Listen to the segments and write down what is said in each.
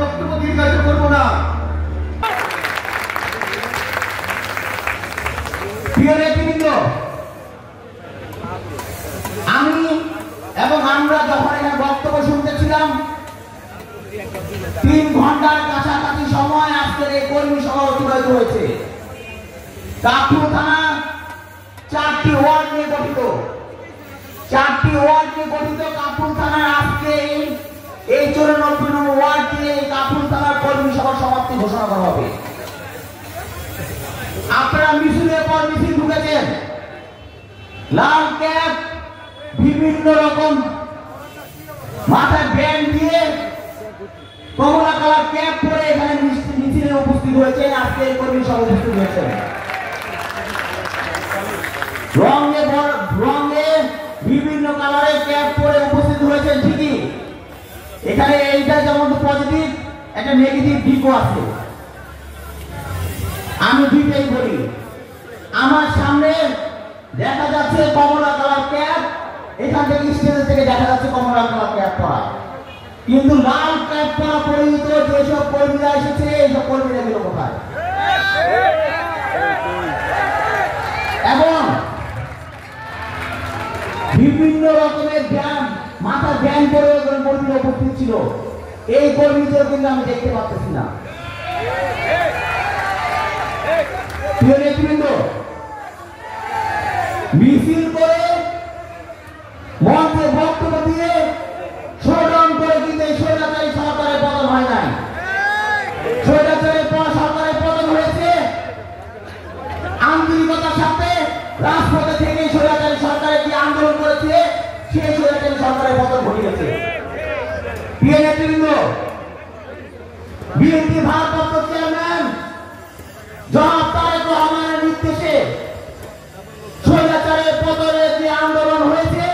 বক্তব্য দীর্ঘায়িত করব না। প্রিয় নেতৃবৃন্দ, আমি এবং আমরা যখন এখানে বক্তব্য শুনতেছিলাম 3 ঘন্টার কাছাকাছি সময় আজকের এই কর্মী সভা অতিবাহিত হয়েছে। কাপুর থানা 4টি ওয়ার্ড নিয়ে গঠিত, 4টি ওয়ার্ড নিয়ে গঠিত কাপুর থানার আজকে এই 94 নম্বর ওয়ার্ড দিয়ে কাপুর থানার কর্মী সভা সমাপ্তি ঘোষণা করা হবে। আপনারা মিছিলের পর মিছিল ঢুকেছেন, লাল ক্যাপ বিভিন্ন রকম মাথায় ব্যান্ড দিয়ে কমলা কালার ক্যাপ পরে এখানে মিছিলে উপস্থিত হয়েছেন। আজকে এই কর্মী সভা উপস্থিত হয়েছেন রঙে বিভিন্ন কালারের ক্যাপ পরে উপস্থিত হয়েছেন ঠিকই। এখানে এইটা যেমন পজিটিভ, একটা নেগেটিভ দিকও আছে। আমি দুইটাই বলি। আমার সামনে দেখা যাচ্ছে কমলা কালার ক্যাপ, এখান থেকে স্টেজ থেকে দেখা যাচ্ছে কমলা কালার ক্যাপ পরা, কিন্তু লাল ক্যাপ পরা পরিহিত যেসব কর্মীরা এসেছে এইসব কর্মীরা গেল কোথায়? এবং বিভিন্ন রকমের জ্ঞান মাথা জ্ঞান করে কর্মীরা উপস্থিত ছিল, এই কর্মীদের কিন্তু আমি দেখতে পাচ্ছি না। প্রিয় নেতৃবৃন্দ, মিছিল করে মঞ্চে বক্তব্য দিয়ে স্লোগান করে কিন্তু এই স্বৈরাচারী সরকারের পতন হয় নাই। স্বৈরাচারী সরকারের পতন হয়েছে আন্তরিকতার সাথে রাজপথে থেকে স্বৈরাচারী সরকারের যে আন্দোলন করেছে সেই স্বৈরাচারী সরকারের পতন ঘটিয়েছে। প্রিয় নেতৃবৃন্দ, বিএনপি ভারপ্রাপ্ত চেয়ারম্যান জনাব তারেক রহমানের নির্দেশে স্বৈরাচারের পতনের যে আন্দোলন হয়েছে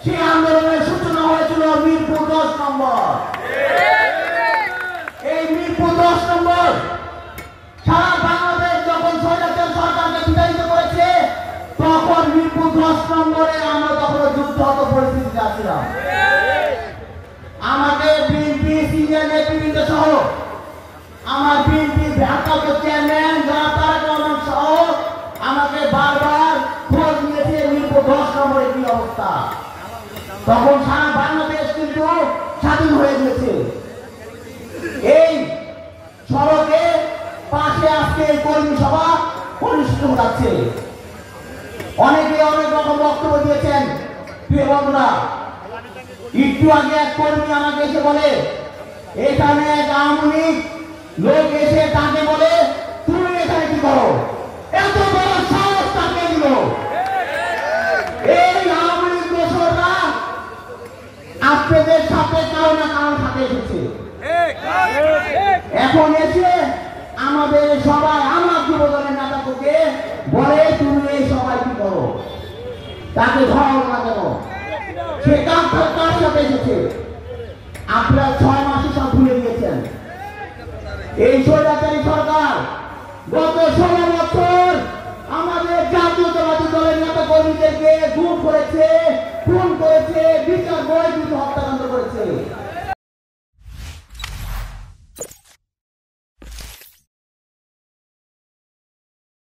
সেই আন্দোলনের সূচনা হয়েছিল মিরপুর 10 নম্বর। এই মিরপুর 10 নম্বর সারা বাংলাদেশ যখন স্বৈরাচার সরকারকে বিতাড়িত করেছে তখন মিরপুর 10 নম্বরে আমরা তখন যুদ্ধগত পরিস্থিতিতে আছিলাম। আমাকে বিএনপি সিনিয়র নেতৃবৃন্দ সহ আমার বিএনপি ভারপ্রাপ্ত চেয়ারম্যান জনাব তারেক রহমান সহ আমাকে বারবার খোঁজ নিয়েছে মিরপুর 10 নম্বরের কি অবস্থা। তখন সারা বাংলাদেশ কিন্তু স্বাধীন হয়ে গেছে। এই সড়কে পাশে আজকে এই কর্মী সভা অনুষ্ঠিত হচ্ছে। অনেকে অনেক রকম বক্তব্য দিয়েছেন। প্রিয় বন্ধুরা, একটু আগে এক কর্মী আমাকে এসে বলে এখানে এক আওয়ামী লীগ লোক এসে তাকে বলে তুমি এখানে কি করো? এত বড় সাহস তাকে দিল। এই আওয়ামী লীগ দোসররা আপনাদের সাথে কারো না কারো সাথে এসেছে, এখন এসে আমাদের সবাই আমার যুবদলের নেতাকে বলে তুমি এই সবাই কি করো? তাকে ধরো না কেন? সে কার সাথে এসেছে? আপনারা 6 মাসে সব ভুলে গিয়েছেন। এই স্বৈরাচারী সরকার গত 16 বছর আমাদের জাতীয়তাবাদী দলের নেতা কর্মীদেরকে গুম করেছে, খুন করেছে, বিচার বহির্ভূত হত্যাকাণ্ড করেছে।